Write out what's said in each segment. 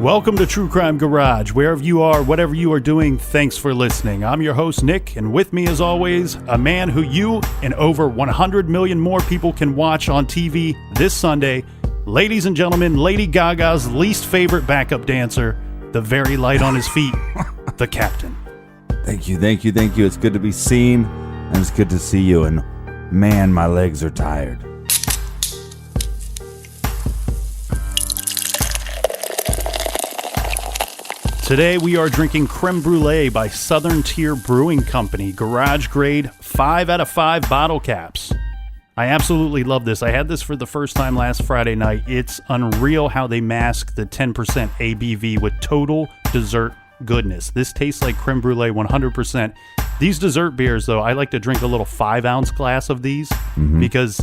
Welcome to True Crime Garage. Wherever you are, whatever you are doing, thanks for listening. I'm your host, Nick, and with me, as always, a man who you and over 100 million more people can watch on TV this Sunday. Ladies and gentlemen, Lady Gaga's least favorite backup dancer, the very light on his feet, the Captain. Thank you. It's good to be seen, and it's good to see you, and man, my legs are tired. Today we are drinking Creme Brûlée by Southern Tier Brewing Company, garage grade 5 out of 5 bottle caps. I absolutely love this. I had this for the first time last Friday night. It's unreal how they mask the 10% ABV with total dessert goodness. This tastes like creme brulee 100%. These dessert beers, though, I like to drink a little 5-ounce glass of these because,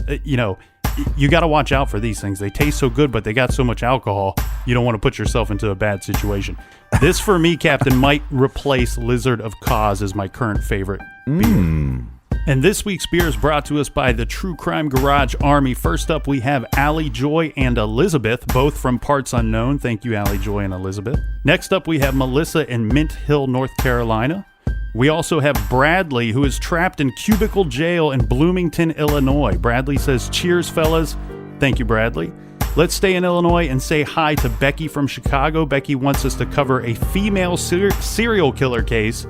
you got to watch out for these things. They taste so good, but they got so much alcohol, you don't want to put yourself into a bad situation. This, for me, Captain, might replace Lizard of Cause as my current favorite beer. And this week's beer is brought to us by the True Crime Garage Army. First up, we have Allie Joy and Elizabeth, both from Parts Unknown. Thank you, Allie Joy and Elizabeth. Next up, we have Melissa in Mint Hill, North Carolina. We also have Bradley, who is trapped in cubicle jail in Bloomington, Illinois. Bradley says, cheers, fellas. Thank you, Bradley. Let's stay in Illinois and say hi to Becky from Chicago. Becky wants us to cover a female serial killer case.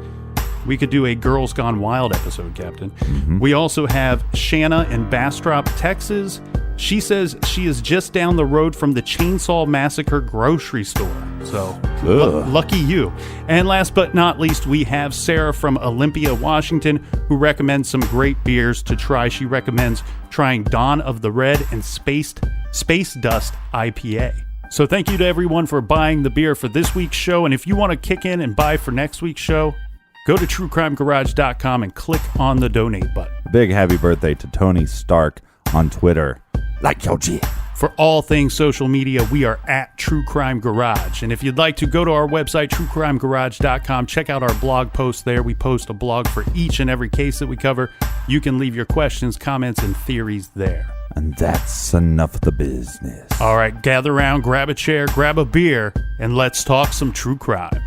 We could do a Girls Gone Wild episode, Captain. We also have Shanna in Bastrop, Texas. She says she is just down the road from the Chainsaw Massacre grocery store. So, lucky you. And last but not least, we have Sarah from Olympia, Washington, who recommends some great beers to try. She recommends trying Dawn of the Red and Space Dust IPA. So thank you to everyone for buying the beer for this week's show. And if you want to kick in and buy for next week's show, go to TrueCrimeGarage.com and click on the donate button. Big happy birthday to Tony Stark on Twitter. Like your G. For all things social media, we are at True Crime Garage. And if you'd like to, go to our website, TrueCrimeGarage.com. Check out our blog post there. We post a blog for each and every case that we cover. You can leave your questions, comments, and theories there. And that's enough of the business. All right, gather around, grab a chair, grab a beer, and let's talk some true crime.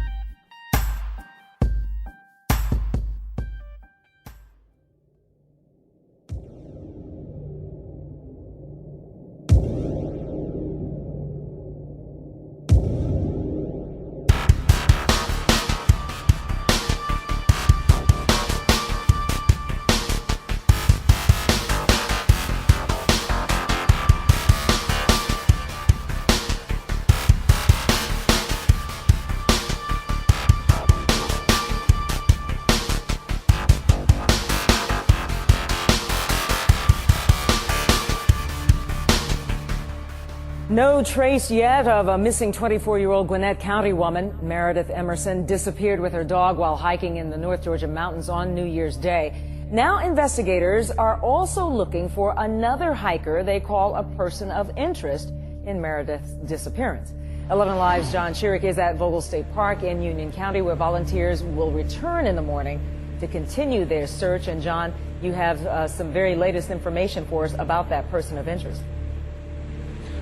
No trace yet of a missing 24-year-old Gwinnett County woman. Meredith Emerson disappeared with her dog while hiking in the North Georgia mountains on New Year's Day. Now investigators are also looking for another hiker they call a person of interest in Meredith's disappearance. 11 Live's John Chiric is at Vogel State Park in Union County, where volunteers will return in the morning to continue their search. And John, you have some very latest information for us about that person of interest.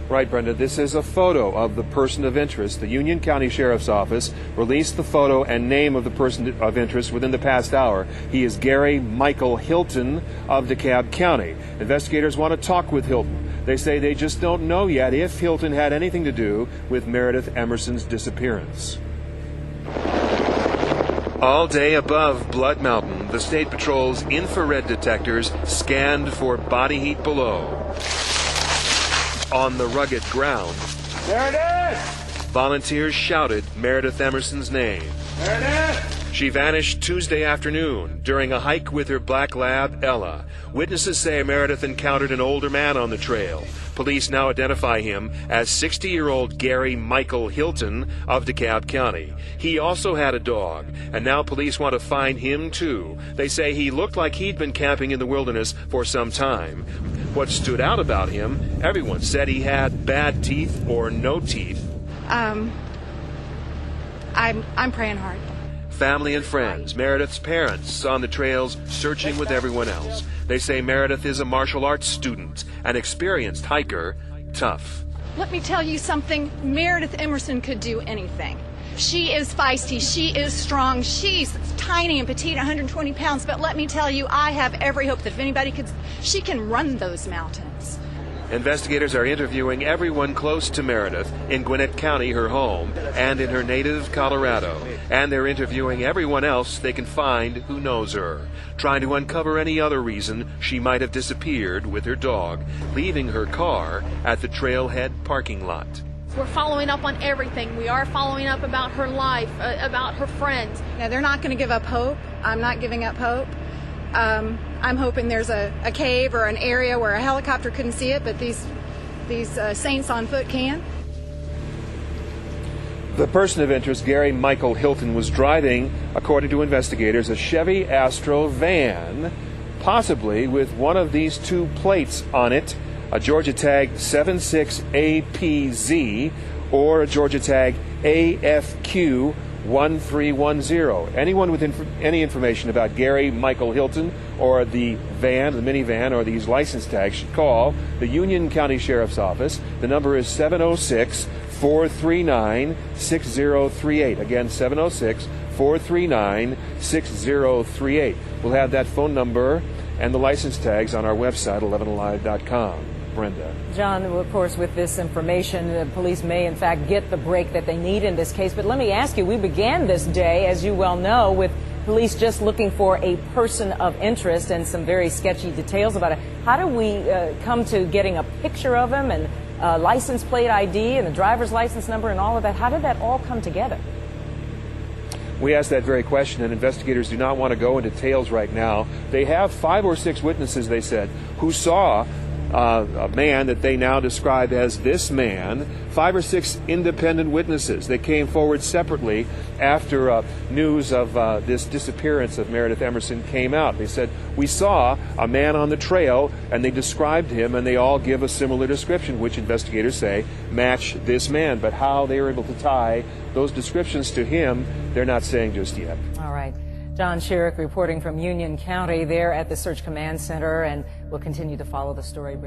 Right, Brenda. This is a photo of the person of interest. The Union County Sheriff's Office released the photo and name of the person of interest within the past hour. He is Gary Michael Hilton of DeKalb County. Investigators want to talk with Hilton. They say they just don't know yet if Hilton had anything to do with Meredith Emerson's disappearance. All day above Blood Mountain, the State Patrol's infrared detectors scanned for body heat below. On the rugged ground, there it is! Volunteers shouted Meredith Emerson's name. There it is! She vanished Tuesday afternoon during a hike with her black lab, Ella. Witnesses say Meredith encountered an older man on the trail. Police now identify him as 60-year-old Gary Michael Hilton of DeKalb County. He also had a dog, and now police want to find him too. They say he looked like he'd been camping in the wilderness for some time. What stood out about him, everyone said he had bad teeth or no teeth. I'm praying hard. Family and friends, Meredith's parents, on the trails searching with everyone else. They say Meredith is a martial arts student, an experienced hiker, tough. Let me tell you something. Meredith Emerson could do anything. She is feisty. She is strong. She's tiny and petite, 120 pounds. But let me tell you, I have every hope that if anybody could, she can run those mountains. Investigators are interviewing everyone close to Meredith in Gwinnett County, her home, and in her native Colorado. And they're interviewing everyone else they can find who knows her, trying to uncover any other reason she might have disappeared with her dog, leaving her car at the trailhead parking lot. We're following up on everything. We are following up about her life, about her friends. Now, they're not going to give up hope. I'm not giving up hope. I'm hoping there's a cave or an area where a helicopter couldn't see it, but these saints on foot can. The person of interest, Gary Michael Hilton, was driving, according to investigators, a Chevy Astro van, possibly with one of these two plates on it, a Georgia tag 76APZ or a Georgia tag AFQ 1310. Anyone with any information about Gary Michael Hilton or the van, the minivan, or these license tags should call the Union County Sheriff's Office. The number is 706-439-6038. Again, 706-439-6038. We'll have that phone number and the license tags on our website, 11alive.com. Brenda. John, of course, with this information, the police may, in fact, get the break that they need in this case. But let me ask you, we began this day, as you well know, with police just looking for a person of interest and some very sketchy details about it. How do we come to getting a picture of him and license plate ID and the driver's license number and all of that? How did that all come together? We asked that very question, and investigators do not want to go into details right now. They have 5 or 6 witnesses, they said, who saw a man that they now describe as this man. 5 or 6 independent witnesses. They came forward separately after news of this disappearance of Meredith Emerson came out. They said, we saw a man on the trail, and they described him, and they all give a similar description, which investigators say match this man. But how they were able to tie those descriptions to him, they're not saying just yet. All right. John Sherrick reporting from Union County there at the Search Command Center, and we'll continue to follow the story.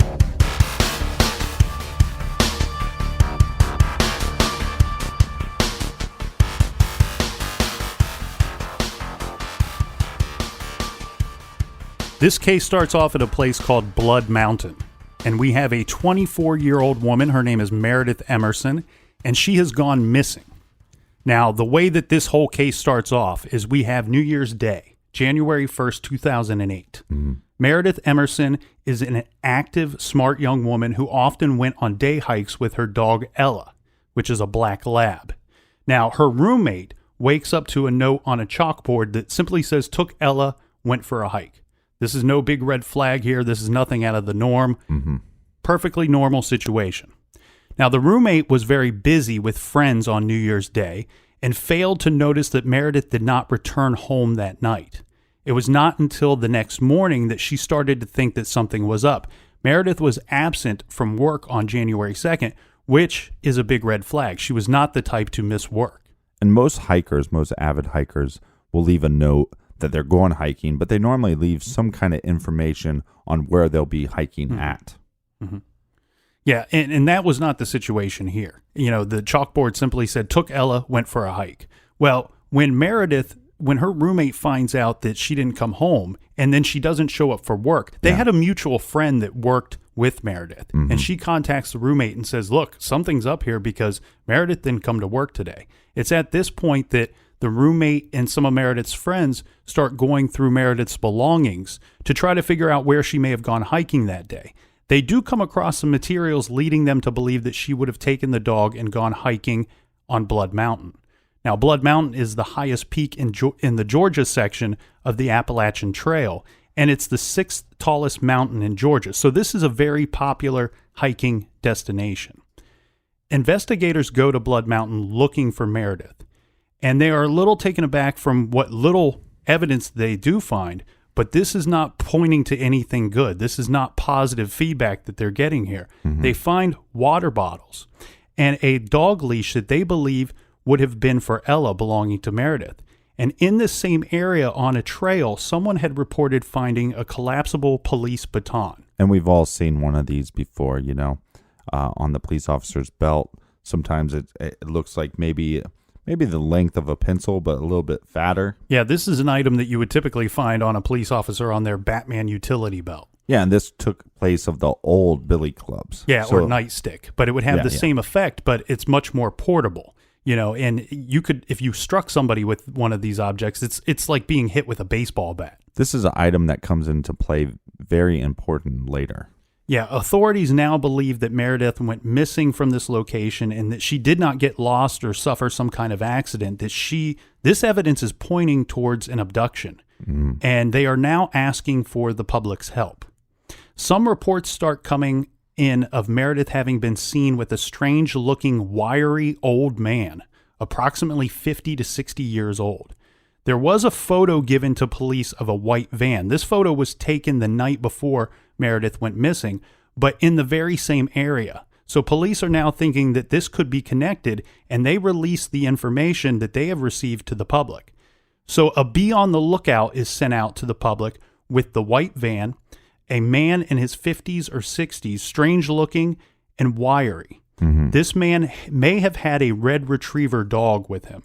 This case starts off at a place called Blood Mountain, and we have a 24-year-old woman. Her name is Meredith Emerson, and she has gone missing. Now, the way that this whole case starts off is we have New Year's Day, January 1st, 2008. Meredith Emerson is an active, smart young woman who often went on day hikes with her dog Ella, which is a black lab. Now, her roommate wakes up to a note on a chalkboard that simply says, took Ella, went for a hike. This is no big red flag here. This is nothing out of the norm. Perfectly normal situation. Now, the roommate was very busy with friends on New Year's Day and failed to notice that Meredith did not return home that night. It was not until the next morning that she started to think that something was up. Meredith was absent from work on January 2nd, which is a big red flag. She was not the type to miss work. And most hikers, most avid hikers, will leave a note that they're going hiking, but they normally leave some kind of information on where they'll be hiking at. Yeah, and that was not the situation here. You know, the chalkboard simply said, took Ella, went for a hike. Well, when her roommate finds out that she didn't come home and then she doesn't show up for work, they had a mutual friend that worked with Meredith. And she contacts the roommate and says, look, something's up here because Meredith didn't come to work today. It's at this point that the roommate and some of Meredith's friends start going through Meredith's belongings to try to figure out where she may have gone hiking that day. They do come across some materials leading them to believe that she would have taken the dog and gone hiking on Blood Mountain. Now, Blood Mountain is the highest peak in the Georgia section of the Appalachian Trail, and it's the 6th tallest mountain in Georgia. So this is a very popular hiking destination. Investigators go to Blood Mountain looking for Meredith, and they are a little taken aback from what little evidence they do find. But this is not pointing to anything good. This is not positive feedback that they're getting here. They find water bottles and a dog leash that they believe would have been for Ella belonging to Meredith. And in this same area on a trail, someone had reported finding a collapsible police baton. And we've all seen one of these before, you know. on the police officer's belt. Sometimes it looks like maybe the length of a pencil, but a little bit fatter. Yeah, this is an item that you would typically find on a police officer on their Batman utility belt. Yeah, and this took place of the old billy clubs. Yeah, or nightstick. But it would have the same effect, but it's much more portable. And you could, if you struck somebody with one of these objects, it's like being hit with a baseball bat. This is an item that comes into play very important later. Yeah, authorities now believe that Meredith went missing from this location and that she did not get lost or suffer some kind of accident, this evidence is pointing towards an abduction. And they are now asking for the public's help. Some reports start coming in of Meredith having been seen with a strange-looking, wiry old man, approximately 50 to 60 years old. There was a photo given to police of a white van. This photo was taken the night before Meredith went missing, but in the very same area. So police are now thinking that this could be connected, and they release the information that they have received to the public. So a be on the lookout is sent out to the public with the white van, a man in his 50s or 60s, strange looking and wiry. This man may have had a red retriever dog with him.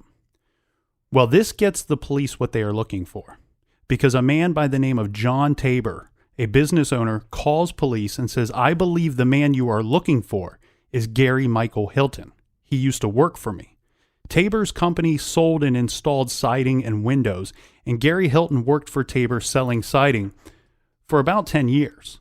Well, this gets the police what they are looking for, because a man by the name of John Tabor, a business owner, calls police and says, "I believe the man you are looking for is Gary Michael Hilton. He used to work for me." Tabor's company sold and installed siding and windows, and Gary Hilton worked for Tabor selling siding for about 10 years.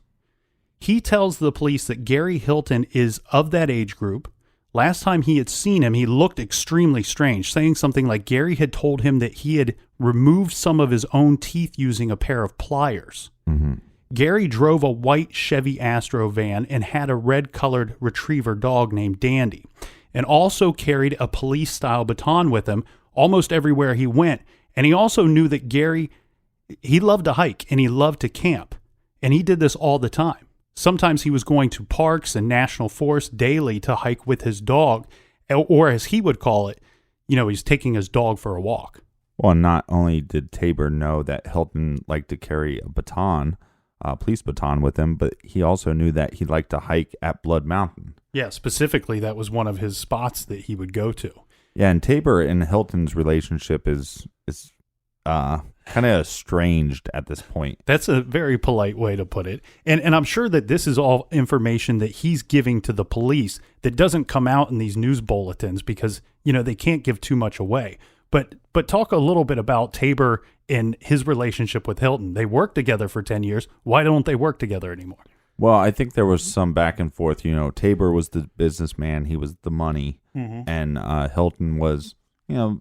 He tells the police that Gary Hilton is of that age group. Last time he had seen him, he looked extremely strange, saying something like Gary had told him that he had removed some of his own teeth using a pair of pliers. Gary drove a white Chevy Astro van and had a red-colored retriever dog named Dandy, and also carried a police-style baton with him almost everywhere he went. And he also knew that Gary, he loved to hike and he loved to camp, and he did this all the time. Sometimes he was going to parks and national forests daily to hike with his dog, or as he would call it, he's taking his dog for a walk. Well, not only did Tabor know that Hilton liked to carry a baton, police baton with him, but he also knew that he liked to hike at Blood Mountain. Yeah, specifically, that was one of his spots that he would go to. Yeah, and Tabor and Hilton's relationship is kind of estranged at this point. That's a very polite way to put it. And I'm sure that this is all information that he's giving to the police that doesn't come out in these news bulletins because, they can't give too much away. But talk a little bit about Tabor and his relationship with Hilton. They worked together for 10 years. Why don't they work together anymore? Well, I think there was some back and forth. Tabor was the businessman. He was the money. And Hilton was,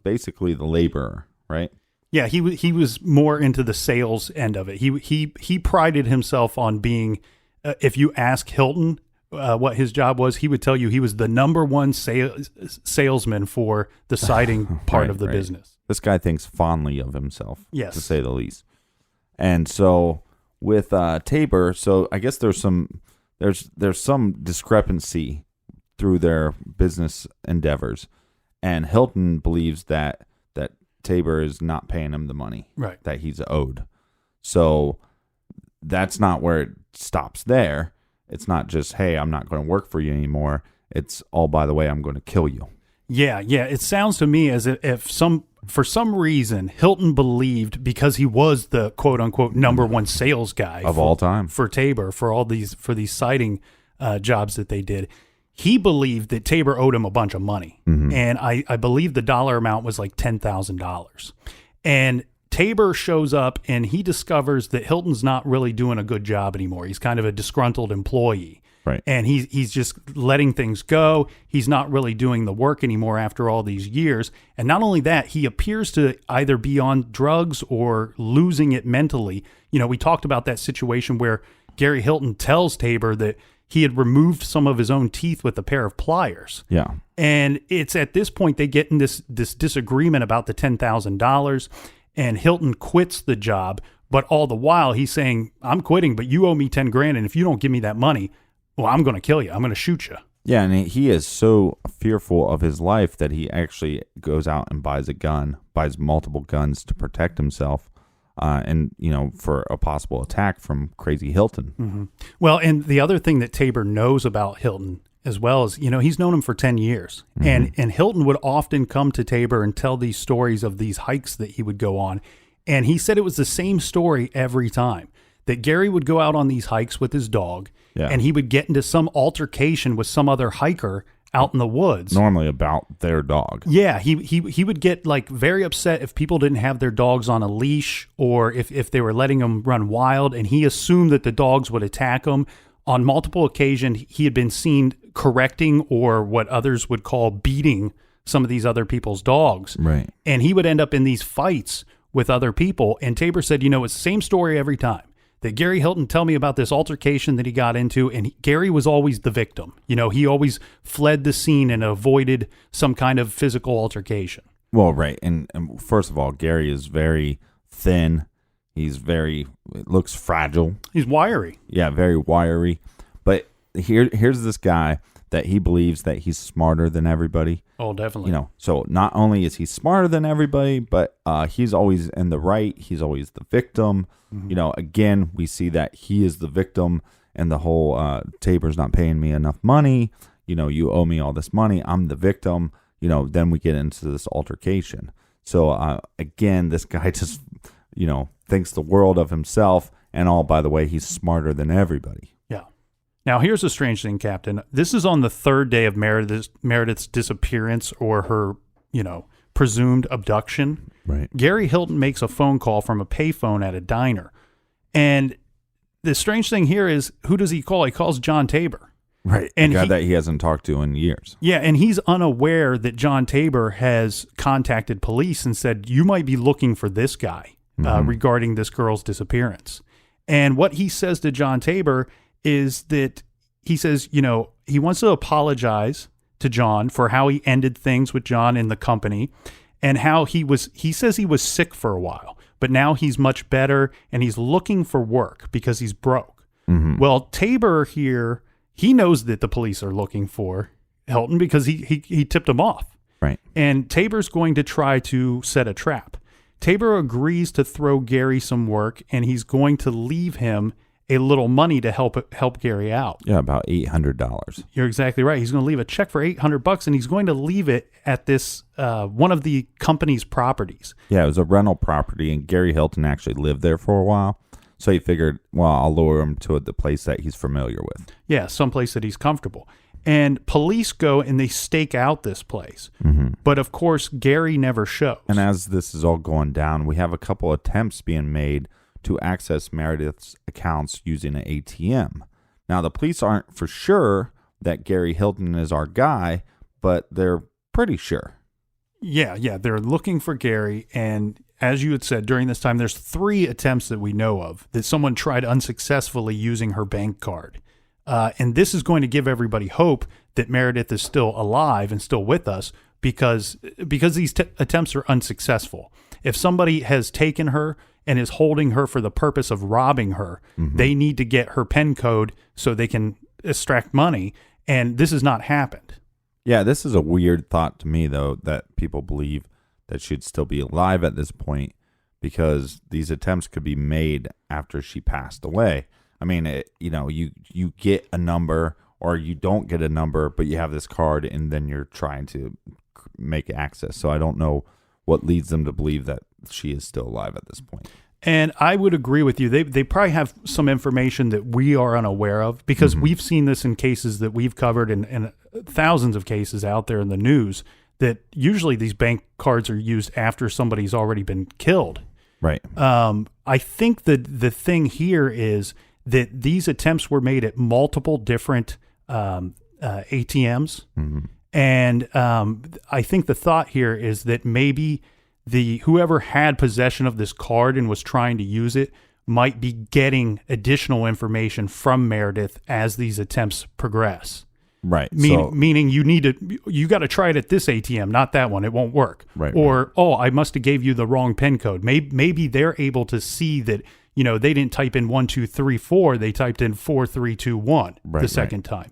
basically the laborer, right? Yeah, he was more into the sales end of it. He prided himself on being, if you ask Hilton what his job was, he would tell you he was the number one salesman for the siding part of the business. This guy thinks fondly of himself, yes, to say the least. And so with Tabor, so I guess there's some discrepancy through their business endeavors, and Hilton believes that Tabor is not paying him the money that he's owed. So that's not where it stops there. It's not just, hey, I'm not going to work for you anymore. It's, oh, by the way, I'm going to kill you. Yeah. It sounds to me as if for some reason Hilton believed, because he was the quote unquote number one sales guy of all time for Tabor for these siding jobs that they did. He believed that Tabor owed him a bunch of money. And I believe the dollar amount was like $10,000. And Tabor shows up and he discovers that Hilton's not really doing a good job anymore. He's kind of a disgruntled employee. Right. And he's just letting things go. He's not really doing the work anymore after all these years. And not only that, he appears to either be on drugs or losing it mentally. We talked about that situation where Gary Hilton tells Tabor that he had removed some of his own teeth with a pair of pliers. Yeah. And it's at this point they get in this disagreement about the $10,000, and Hilton quits the job. But all the while he's saying, I'm quitting, but you owe me $10,000. And if you don't give me that money, well, I'm going to kill you. I'm going to shoot you. Yeah. And he is so fearful of his life that he actually goes out and buys a gun, buys multiple guns to protect himself. And for a possible attack from Crazy Hilton. Well, and the other thing that Tabor knows about Hilton as well as, he's known him for 10 years. And Hilton would often come to Tabor and tell these stories of these hikes that he would go on. And he said it was the same story every time, that Gary would go out on these hikes with his dog, and he would get into some altercation with some other hiker out in the woods. Normally about their dog. Yeah, he would get like very upset if people didn't have their dogs on a leash, or if they were letting them run wild, and he assumed that the dogs would attack them. On multiple occasions, he had been seen correcting, or what others would call beating, some of these other people's dogs. Right. And he would end up in these fights with other people. And Tabor said, it's the same story every time. That Gary Hilton tell me about this altercation that he got into, and Gary was always the victim. He always fled the scene and avoided some kind of physical altercation. Well, right. And first of all, Gary is very thin. He's looks fragile. He's wiry. Yeah, very wiry. But here's this guy that he believes that he's smarter than everybody. Oh, definitely. So not only is he smarter than everybody, but he's always in the right. He's always the victim. Mm-hmm. Again, we see that he is the victim, and the whole Tabor's not paying me enough money. You owe me all this money. I'm the victim. Then we get into this altercation. So again, this guy just, thinks the world of himself, and all, by the way, he's smarter than everybody. Yeah. Now, here's a strange thing, Captain. This is on the third day of Meredith's disappearance, or her, presumed abduction. Right. Gary Hilton makes a phone call from a payphone at a diner. And the strange thing here is, who does he call? He calls John Tabor. Right. And a guy that he hasn't talked to in years. Yeah, and he's unaware that John Tabor has contacted police and said, you might be looking for this guy regarding this girl's disappearance. And what he says to John Tabor is that he says, he wants to apologize to John for how he ended things with John in the company, and how he says he was sick for a while, but now he's much better and he's looking for work because he's broke. Mm-hmm. Well, Tabor here, he knows that the police are looking for Hilton because he tipped him off. Right. And Tabor's going to try to set a trap. Tabor agrees to throw Gary some work, and he's going to leave him a little money to help Gary out. Yeah, about $800. You're exactly right. He's going to leave a check for $800, and he's going to leave it at this one of the company's properties. Yeah, it was a rental property, and Gary Hilton actually lived there for a while. So he figured, well, I'll lure him to the place that he's familiar with. Yeah, someplace that he's comfortable. And police go and they stake out this place. Mm-hmm. But of course, Gary never shows. And as this is all going down, we have a couple attempts being made to access Meredith's accounts using an ATM. Now, the police aren't for sure that Gary Hilton is our guy, but they're pretty sure. Yeah, they're looking for Gary. And as you had said, during this time, there's 3 attempts that we know of that someone tried unsuccessfully using her bank card. And this is going to give everybody hope that Meredith is still alive and still with us because these attempts are unsuccessful. If somebody has taken her and is holding her for the purpose of robbing her, they need to get her PIN code so they can extract money. And this has not happened. Yeah, this is a weird thought to me, though, that people believe that she'd still be alive at this point because these attempts could be made after she passed away. I mean, you get a number or you don't get a number, but you have this card and then you're trying to make access. So I don't know what leads them to believe that she is still alive at this point. And I would agree with you. They probably have some information that we are unaware of because we've seen this in cases that we've covered and thousands of cases out there in the news that usually these bank cards are used after somebody's already been killed. Right. I think that the thing here is that these attempts were made at multiple different ATMs. And I think the thought here is that maybe whoever had possession of this card and was trying to use it might be getting additional information from Meredith as these attempts progress. Right. Meaning you got to try it at this ATM, not that one. It won't work. Right. Or, I must have gave you the wrong PIN code. Maybe they're able to see that, they didn't type in 1, 2, 3, 4. They typed in 4, 3, 2, 1 the second time.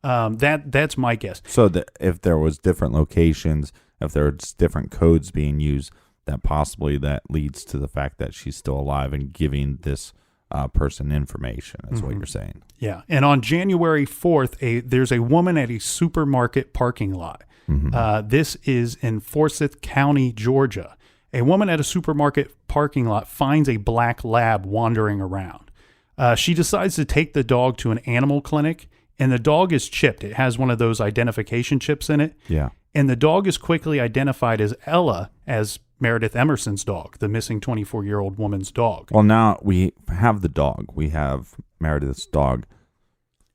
That's my guess. So if there was different locations, if there's different codes being used, that possibly that leads to the fact that she's still alive and giving this person information. That's what you're saying. Yeah. And on January 4th, there's a woman at a supermarket parking lot. This is in Forsyth County, Georgia. A woman at a supermarket parking lot finds a black lab wandering around. She decides to take the dog to an animal clinic, and the dog is chipped. It has one of those identification chips in it. Yeah. And the dog is quickly identified as Ella, as Meredith Emerson's dog, the missing 24-year-old woman's dog. Well, now we have the dog. We have Meredith's dog.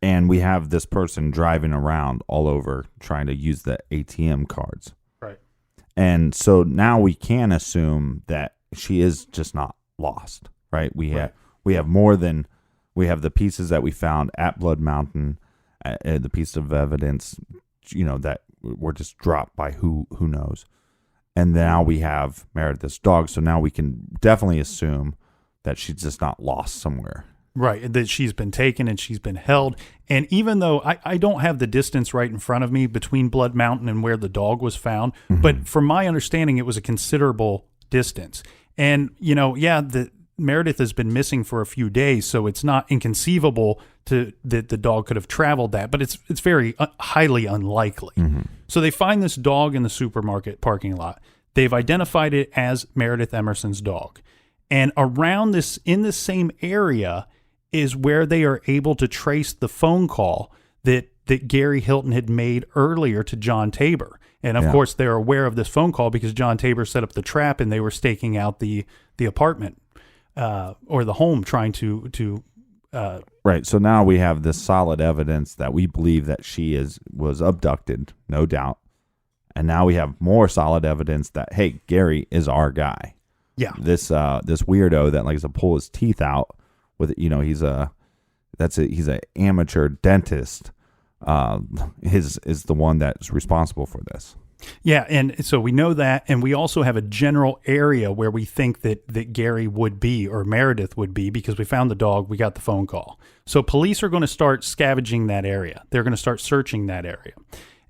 And we have this person driving around all over trying to use the ATM cards. Right. And so now we can assume that she is just not lost, right? We have more than, we have the pieces that we found at Blood Mountain, the piece of evidence, that were just dropped by who knows. And now we have Meredith's dog. So now we can definitely assume that she's just not lost somewhere. Right, that she's been taken and she's been held. And even though I don't have the distance right in front of me between Blood Mountain and where the dog was found, but from my understanding, it was a considerable distance. And, the Meredith has been missing for a few days, so it's not inconceivable that the dog could have traveled that, but it's very highly unlikely. So they find this dog in the supermarket parking lot. They've identified it as Meredith Emerson's dog. And around this, in the same area, is where they are able to trace the phone call that Gary Hilton had made earlier to John Tabor. And of course, they're aware of this phone call because John Tabor set up the trap and they were staking out the apartment or the home trying to right. So now we have this solid evidence that we believe that she was abducted, no doubt. And now we have more solid evidence that, hey, Gary is our guy. Yeah. This weirdo that likes to pull his teeth out with, he's an amateur dentist. Is the one that's responsible for this. Yeah, and so we know that, and we also have a general area where we think that Gary would be, or Meredith would be, because we found the dog, we got the phone call. So police are going to start scavenging that area. They're going to start searching that area.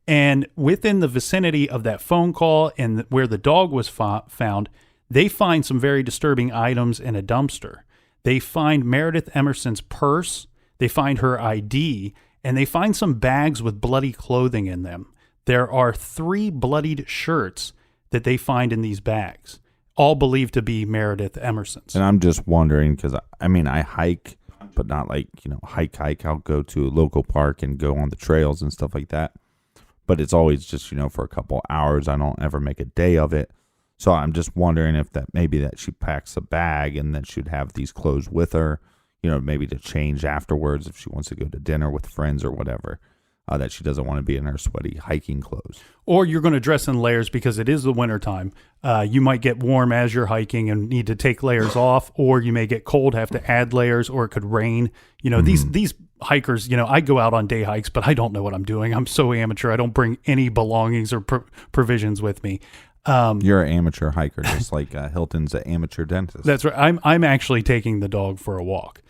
And within the vicinity of that phone call and where the dog was found, they find some very disturbing items in a dumpster. They find Meredith Emerson's purse, they find her ID, and they find some bags with bloody clothing in them. There are 3 bloodied shirts that they find in these bags, all believed to be Meredith Emerson's. And I'm just wondering, because I hike, but not like, hike. I'll go to a local park and go on the trails and stuff like that. But it's always just, for a couple hours. I don't ever make a day of it. So I'm just wondering if maybe she packs a bag and that she'd have these clothes with her, maybe to change afterwards if she wants to go to dinner with friends or whatever, that she doesn't want to be in her sweaty hiking clothes. Or you're going to dress in layers because it is the wintertime. You might get warm as you're hiking and need to take layers off, or you may get cold, have to add layers, or it could rain. These hikers, I go out on day hikes, but I don't know what I'm doing. I'm so amateur. I don't bring any belongings or provisions with me. You're an amateur hiker, just like Hilton's an amateur dentist. That's right. I'm actually taking the dog for a walk.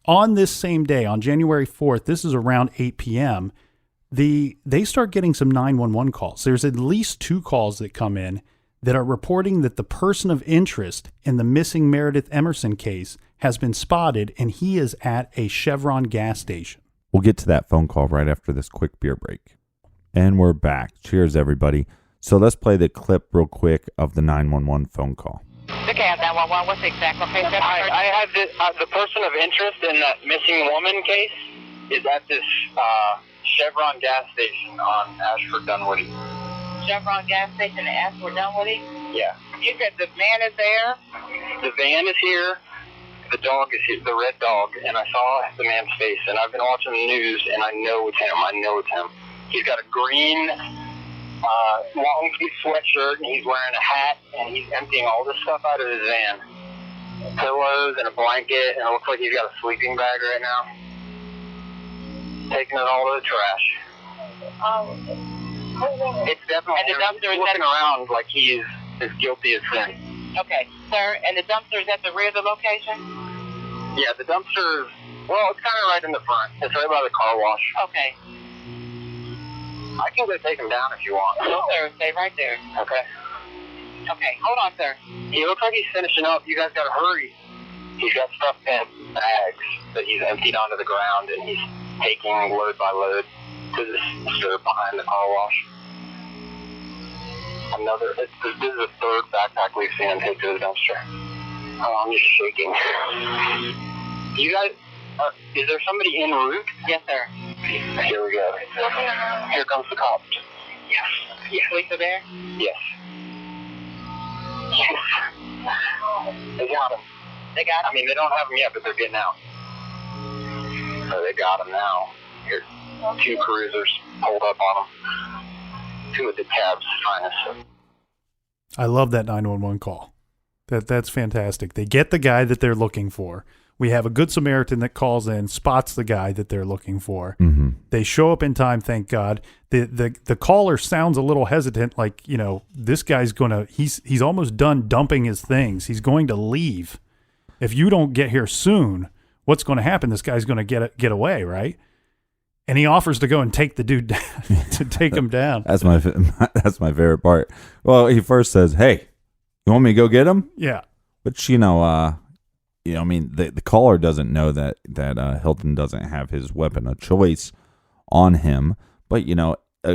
On this same day, on January 4th, this is around 8 p.m., they start getting some 911 calls. There's at least 2 calls that come in that are reporting that the person of interest in the missing Meredith Emerson case has been spotted, and he is at a Chevron gas station. We'll get to that phone call right after this quick beer break. And we're back. Cheers, everybody. So let's play the clip real quick of the 911 phone call. Okay, 911, what's the exact location? I have the person of interest in that missing woman case is at this Chevron gas station on Ashford Dunwoody. Chevron gas station at Ashford Dunwoody? Yeah. You said the van is there? The van is here. The dog is here, the red dog, and I saw the man's face, and I've been watching the news, and I know it's him. He's got a green long sleeve sweatshirt, and he's wearing a hat, and he's emptying all this stuff out of his van. Pillows and a blanket, and it looks like he's got a sleeping bag right now. Taking it all to the trash. It's definitely, and the dumpster is looking around like he is as guilty as sin. Okay, sir, and the dumpster is at the rear of the location? Yeah, the dumpster, well, it's kind of right in the front. It's right by the car wash. Okay. I can go take him down if you want. No, sir, stay right there. Okay. Okay, hold on, sir. He looks like he's finishing up. You guys got to hurry. He's got stuff in bags that he's emptied onto the ground, and he's taking load by load to the disturb behind the car wash. This is the third backpack we've seen him take to the dumpster. Oh, I'm just shaking. You guys, is there somebody en route? Yes, sir. Here we go. Here comes the cops. Yes. Yes. Police are there? Yes. Yes. They got him. They got him? I mean, they don't have him yet, but they're getting out. So they got him now. Here, 2 cruisers pulled up on him. 2 of the cab's finest. I love that 911 call. That's fantastic. They get the guy that they're looking for. We have a good Samaritan that calls in, spots the guy that they're looking for. Mm-hmm. They show up in time, thank God. The caller sounds a little hesitant, like, you know, this guy's he's almost done dumping his things. He's going to leave. If you don't get here soon, what's going to happen? This guy's going to get away, right? And he offers to go and take the dude down, to take him down. That's my favorite part. Well, he first says, "Hey, you want me to go get him?" Yeah. Which, I mean, the caller doesn't know that Hilton doesn't have his weapon of choice on him. But,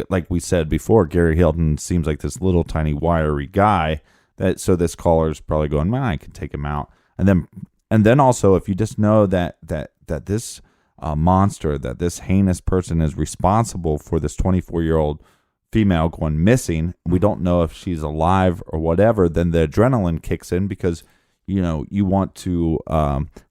like we said before, Gary Hilton seems like this little tiny wiry guy. So this caller's probably going, "Man, I can take him out." And then also, if you just know that this monster, that this heinous person is responsible for this 24-year-old female going missing, we don't know if she's alive or whatever, then the adrenaline kicks in because you want to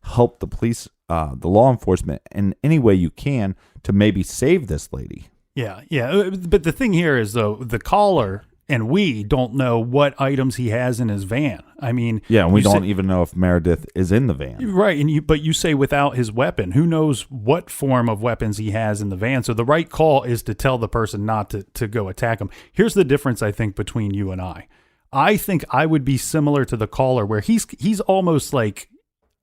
help the police, the law enforcement in any way you can to maybe save this lady. Yeah. But the thing here is, though, the caller and we don't know what items he has in his van. I mean, yeah, and we don't even know if Meredith is in the van. Right, but you say without his weapon. Who knows what form of weapons he has in the van? So the right call is to tell the person not to go attack him. Here's the difference, I think, between you and I. I think I would be similar to the caller, where he's almost like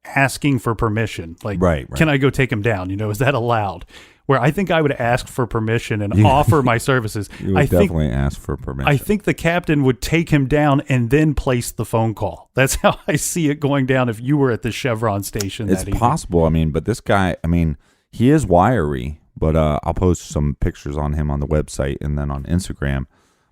asking for permission. Like, right. Can I go take him down? Is that allowed? Where I think I would ask for permission and offer my services. You would definitely ask for permission. I think the captain would take him down and then place the phone call. That's how I see it going down if you were at the Chevron station. It's possible. I mean, but this guy, he is wiry, but I'll post some pictures on him on the website and then on Instagram.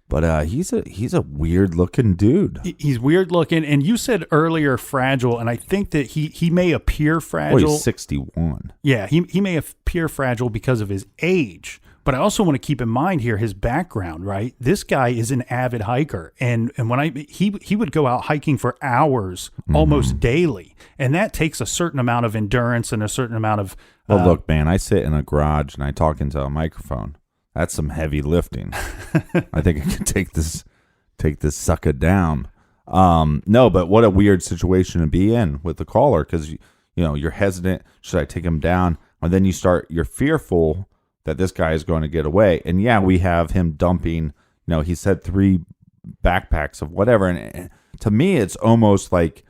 But he's a weird looking dude. He's weird looking, and you said earlier fragile, and I think that he may appear fragile. Well, he's 61. Yeah, he may appear fragile because of his age. But I also want to keep in mind here his background, right? This guy is an avid hiker, and when he would go out hiking for hours, almost daily, and that takes a certain amount of endurance and a certain amount of. Well, look, man, I sit in a garage and I talk into a microphone. That's some heavy lifting. I think I can take this sucker down. No, but what a weird situation to be in with the caller, because you're hesitant. Should I take him down? And then you're fearful that this guy is going to get away. And yeah, we have him dumping. He said 3 backpacks of whatever. And to me, it's almost like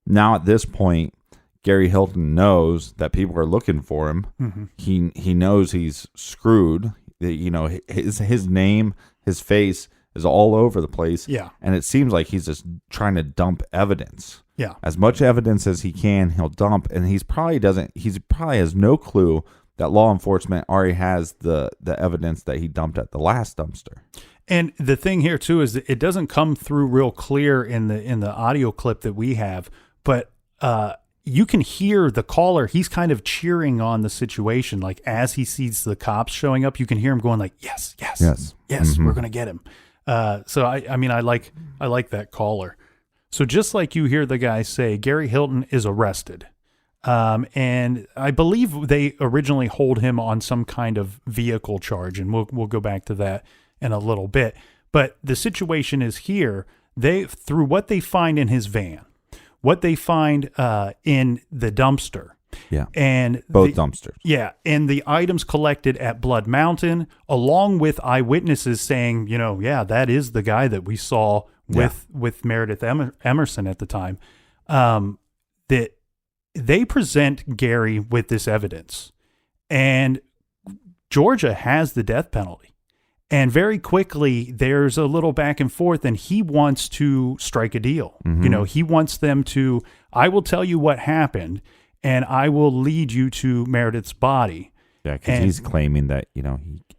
now at this point, Gary Hilton knows that people are looking for him. Mm-hmm. He knows he's screwed. His name, his face is all over the place. Yeah. And it seems like he's just trying to dump evidence. Yeah. As much evidence as he can, he'll dump. And he probably has no clue that law enforcement already has the evidence that he dumped at the last dumpster. And the thing here too is that it doesn't come through real clear in the audio clip that we have, but you can hear the caller. He's kind of cheering on the situation. Like as he sees the cops showing up, you can hear him going like, yes, mm-hmm. We're going to get him. So I like that caller. So just like you hear the guy say, Gary Hilton is arrested. And I believe they originally hold him on some kind of vehicle charge, and we'll go back to that in a little bit. But the situation is here, through what they find in his van, what they find in the dumpster. Yeah. And both dumpsters. Yeah. And the items collected at Blood Mountain, along with eyewitnesses saying, that is the guy that we saw with Meredith Emerson at the time, that they present Gary with this evidence. And Georgia has the death penalty. And very quickly, there's a little back and forth, and he wants to strike a deal. He wants them to, I will tell you what happened, and I will lead you to Meredith's body. Yeah, because he's claiming that,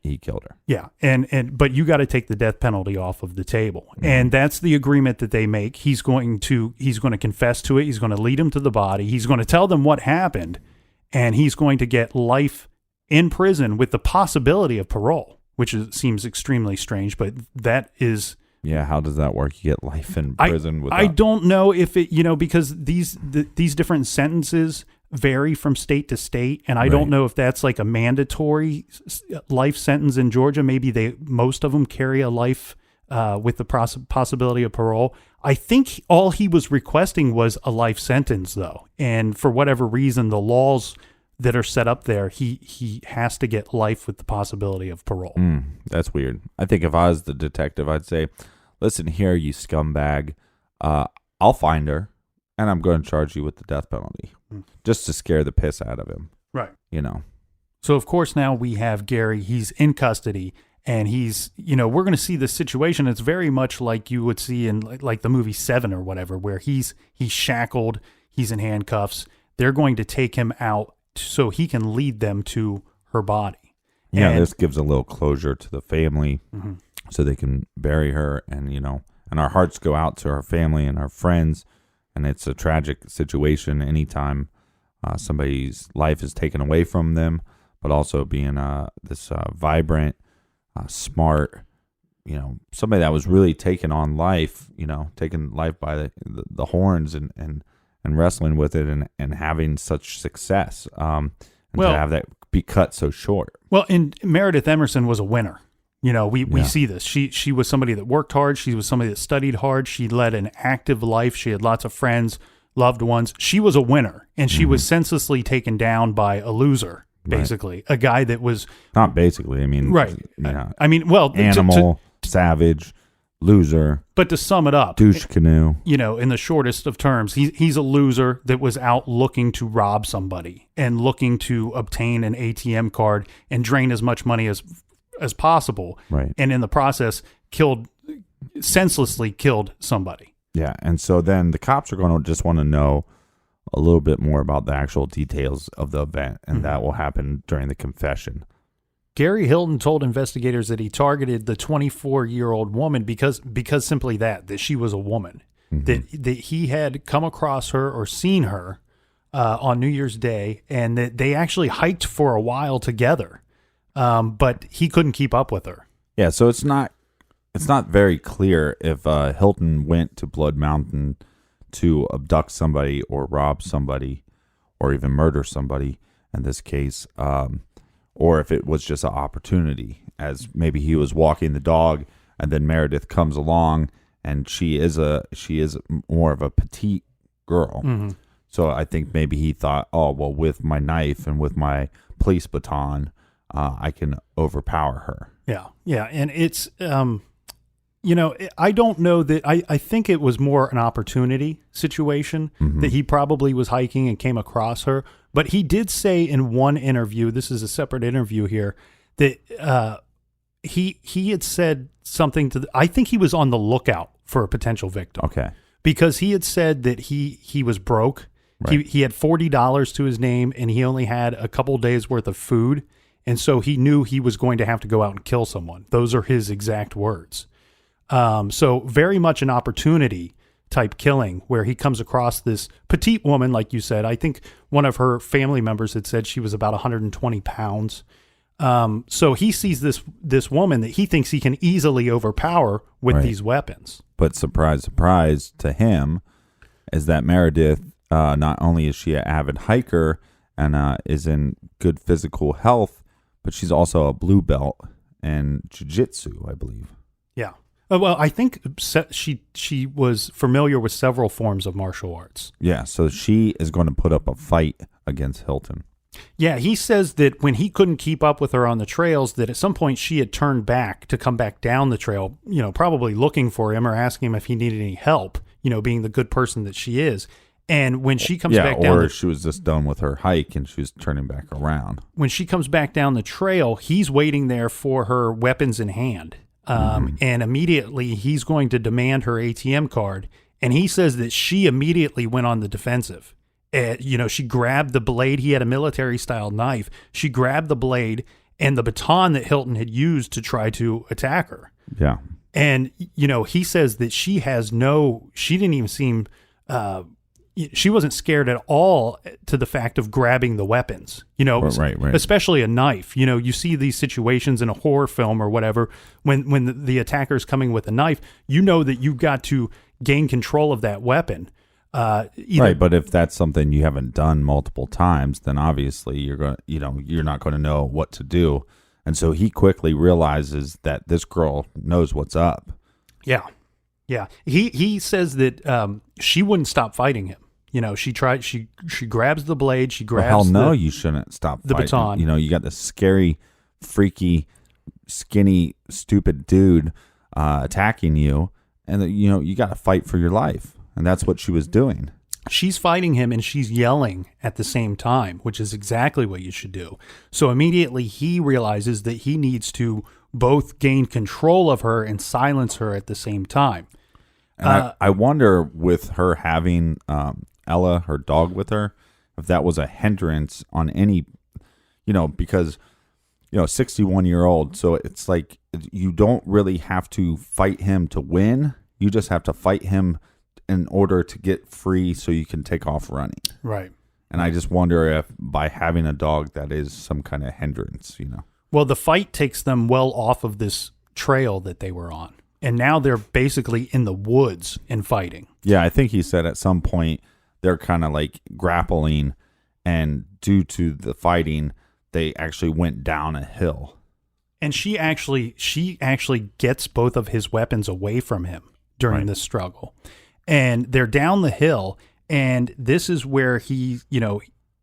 he killed her. Yeah, but you got to take the death penalty off of the table. And that's the agreement that they make. He's going to confess to it. He's going to lead him to the body. He's going to tell them what happened, and he's going to get life in prison with the possibility of parole, which seems extremely strange, but that is... Yeah, how does that work? You get life in prison I don't know if it, because these different sentences vary from state to state, and I don't know if that's like a mandatory life sentence in Georgia. Maybe most of them carry a life with the possibility of parole. I think all he was requesting was a life sentence, though, and for whatever reason, the laws that are set up there, he has to get life with the possibility of parole. That's weird. I think if I was the detective, I'd say, listen here, you scumbag, I'll find her, and I'm going to charge you with the death penalty, just to scare the piss out of him. Right. So, of course, now we have Gary. He's in custody, and he's, we're going to see this situation. It's very much like you would see in like the movie Seven or whatever, where he's shackled, he's in handcuffs. They're going to take him out so he can lead them to her body. Yeah, this gives a little closure to the family so they can bury her. And, and our hearts go out to her family and our friends. And it's a tragic situation anytime somebody's life is taken away from them, but also being this vibrant, smart, somebody that was really taking on life, taking life by the horns and wrestling with it and having such success, and to have that be cut so short. Well, and Meredith Emerson was a winner. We see this. She was somebody that worked hard. She was somebody that studied hard. She led an active life. She had lots of friends, loved ones. She was a winner, and she was senselessly taken down by a loser, basically. A guy that was... Not basically, I mean... Right. Yeah. I mean, well... Animal, savage... Loser. But to sum it up, douche canoe. In the shortest of terms, he's a loser that was out looking to rob somebody and looking to obtain an ATM card and drain as much money as possible. Right. And in the process, senselessly killed somebody. Yeah. And so then the cops are going to just want to know a little bit more about the actual details of the event, and that will happen during the confession. Gary Hilton told investigators that he targeted the 24-year-old woman because simply that she was a woman, that he had come across her or seen her on New Year's Day, and that they actually hiked for a while together, but he couldn't keep up with her. Yeah, so it's not very clear if Hilton went to Blood Mountain to abduct somebody or rob somebody or even murder somebody in this case, or if it was just an opportunity, as maybe he was walking the dog and then Meredith comes along and she is more of a petite girl. So I think maybe he thought, oh, well, with my knife and with my police baton, I can overpower her. Yeah. And it's, I don't know that I think it was more an opportunity situation that he probably was hiking and came across her. But he did say in one interview, this is a separate interview here, that he had said something I think he was on the lookout for a potential victim. Okay. Because he had said that he was broke. Right. He had $40 to his name and he only had a couple days worth of food. And so he knew he was going to have to go out and kill someone. Those are his exact words. So very much an opportunity type killing where he comes across this petite woman, like you said. I think one of her family members had said she was about 120 pounds. So he sees this woman that he thinks he can easily overpower with these weapons. But surprise, surprise to him is that Meredith, not only is she an avid hiker and is in good physical health, but she's also a blue belt in jiu-jitsu, I believe. Yeah. Well, I think she was familiar with several forms of martial arts. Yeah, so she is going to put up a fight against Hilton. Yeah, he says that when he couldn't keep up with her on the trails, that at some point she had turned back to come back down the trail, probably looking for him or asking him if he needed any help, being the good person that she is. And when she comes back down, or she was just done with her hike and she was turning back around. When she comes back down the trail, he's waiting there for her weapons in hand. And immediately he's going to demand her ATM card. And he says that she immediately went on the defensive. She grabbed the blade. He had a military-style knife. She grabbed the blade and the baton that Hilton had used to try to attack her. Yeah. And, he says that she didn't even seem... she wasn't scared at all to the fact of grabbing the weapons, right. Especially a knife. You see these situations in a horror film or whatever, when the attacker's coming with a knife, that you've got to gain control of that weapon. Right. But if that's something you haven't done multiple times, then obviously you're not going to know what to do. And so he quickly realizes that this girl knows what's up. Yeah. Yeah. He says that she wouldn't stop fighting him. She grabs the blade, she grabs hell no, you shouldn't stop the fighting. baton. You got this scary, freaky, skinny, stupid dude attacking you, and you got to fight for your life. And that's what she was doing. She's fighting him and she's yelling at the same time, which is exactly what you should do. So immediately he realizes that he needs to both gain control of her and silence her at the same time. And I wonder, with her having Ella, her dog, with her, if that was a hindrance on any, because, 61-year-old. So it's like you don't really have to fight him to win. You just have to fight him in order to get free so you can take off running. Right. And I just wonder if by having a dog, that is some kind of hindrance, Well, the fight takes them well off of this trail that they were on. And now they're basically in the woods and fighting. Yeah, I think he said at some point they're kind of like grappling, and due to the fighting, they actually went down a hill. And she actually gets both of his weapons away from him during this struggle. And they're down the hill, and this is where he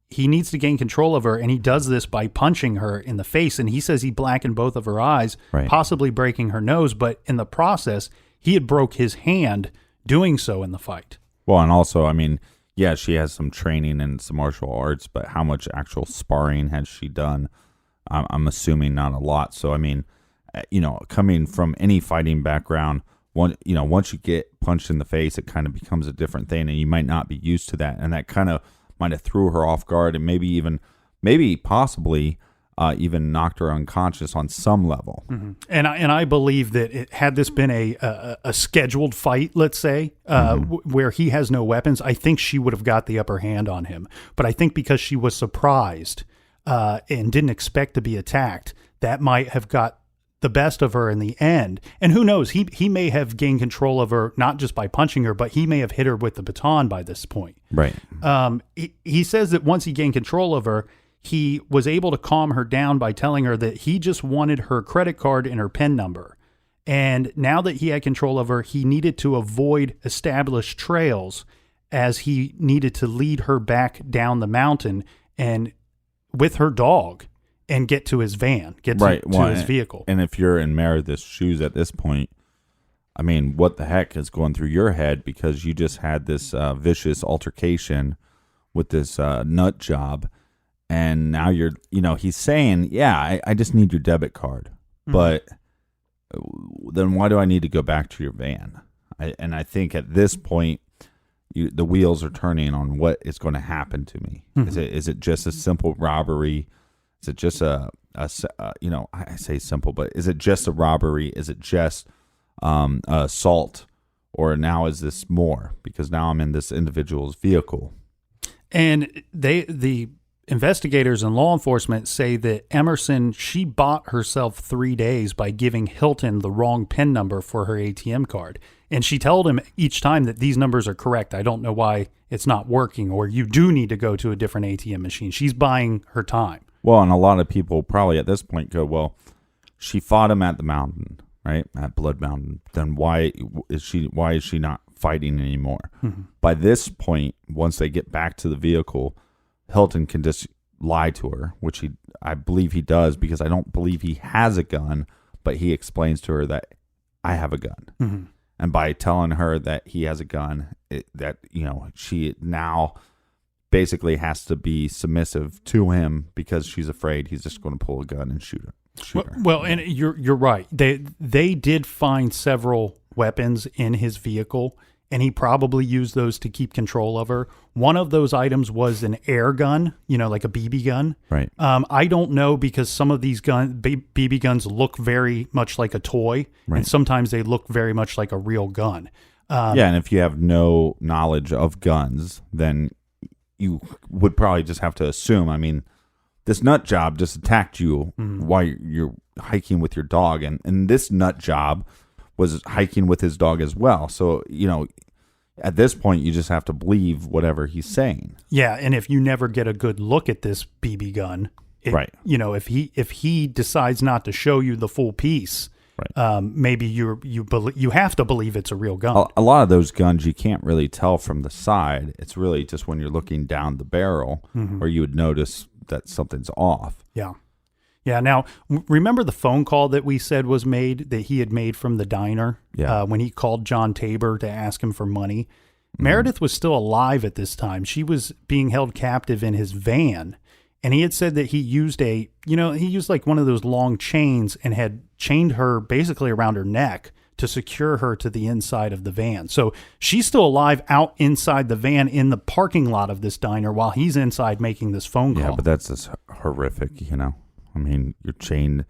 needs to gain control of her, and he does this by punching her in the face. And he says he blackened both of her eyes, possibly breaking her nose. But in the process, he had broke his hand doing so in the fight. Well, and also, she has some training in some martial arts, but how much actual sparring has she done? I'm assuming not a lot. So, coming from any fighting background, once you get punched in the face, it kind of becomes a different thing, and you might not be used to that. And that kind of might have threw her off guard, and possibly even knocked her unconscious on some level. Mm-hmm. And I believe that had this been a scheduled fight, let's say, where he has no weapons, I think she would have got the upper hand on him. But I think because she was surprised and didn't expect to be attacked, that might have got the best of her in the end. And who knows, he may have gained control of her, not just by punching her, but he may have hit her with the baton by this point. Right. He says that once he gained control of her, he was able to calm her down by telling her that he just wanted her credit card and her PIN number. And now that he had control of her, he needed to avoid established trails, as he needed to lead her back down the mountain and with her dog, and get to his van, to his vehicle. And if you're in Meredith's shoes at this point, what the heck is going through your head? Because you just had this vicious altercation with this nut job, and now he's saying, I just need your debit card. Mm-hmm. But then why do I need to go back to your van? I think at this point, the wheels are turning on what is going to happen to me. Mm-hmm. Is it just a simple robbery? Is it just I say simple, but is it just a robbery? Is it just assault? Or now is this more? Because now I'm in this individual's vehicle. And the investigators and law enforcement say that Emerson, she bought herself 3 days by giving Hilton the wrong PIN number for her ATM card. And she told him each time that these numbers are correct. I don't know why it's not working, or you do need to go to a different ATM machine. She's buying her time. Well, and a lot of people probably at this point go, well, she fought him at the mountain, right? At Blood Mountain. Then why is she not fighting anymore? Mm-hmm. By this point, once they get back to the vehicle, Hilton can just lie to her, which I believe he does, because I don't believe he has a gun, but he explains to her that I have a gun. Mm-hmm. And by telling her that he has a gun, she now basically has to be submissive to him because she's afraid he's just going to pull a gun and shoot her. Well, and you're right. They did find several weapons in his vehicle, and he probably used those to keep control of her. One of those items was an air gun, like a BB gun. Right. I don't know, because some of these BB guns look very much like a toy, and sometimes they look very much like a real gun. And if you have no knowledge of guns, then you would probably just have to assume. I mean, this nut job just attacked you while you're hiking with your dog, and this nut job was hiking with his dog as well. So, at this point, you just have to believe whatever he's saying. Yeah, and if you never get a good look at this BB gun, if he decides not to show you the full piece, maybe you have to believe it's a real gun. A lot of those guns you can't really tell from the side. It's really just when you're looking down the barrel where you would notice that something's off. Yeah. Yeah. Now, remember the phone call that we said was made, that he had made from the diner when he called John Tabor to ask him for money? Meredith was still alive at this time. She was being held captive in his van. And he had said that he used like one of those long chains and had chained her basically around her neck to secure her to the inside of the van. So she's still alive out inside the van in the parking lot of this diner while he's inside making this phone call. Yeah, but that's just horrific, I mean, you're chained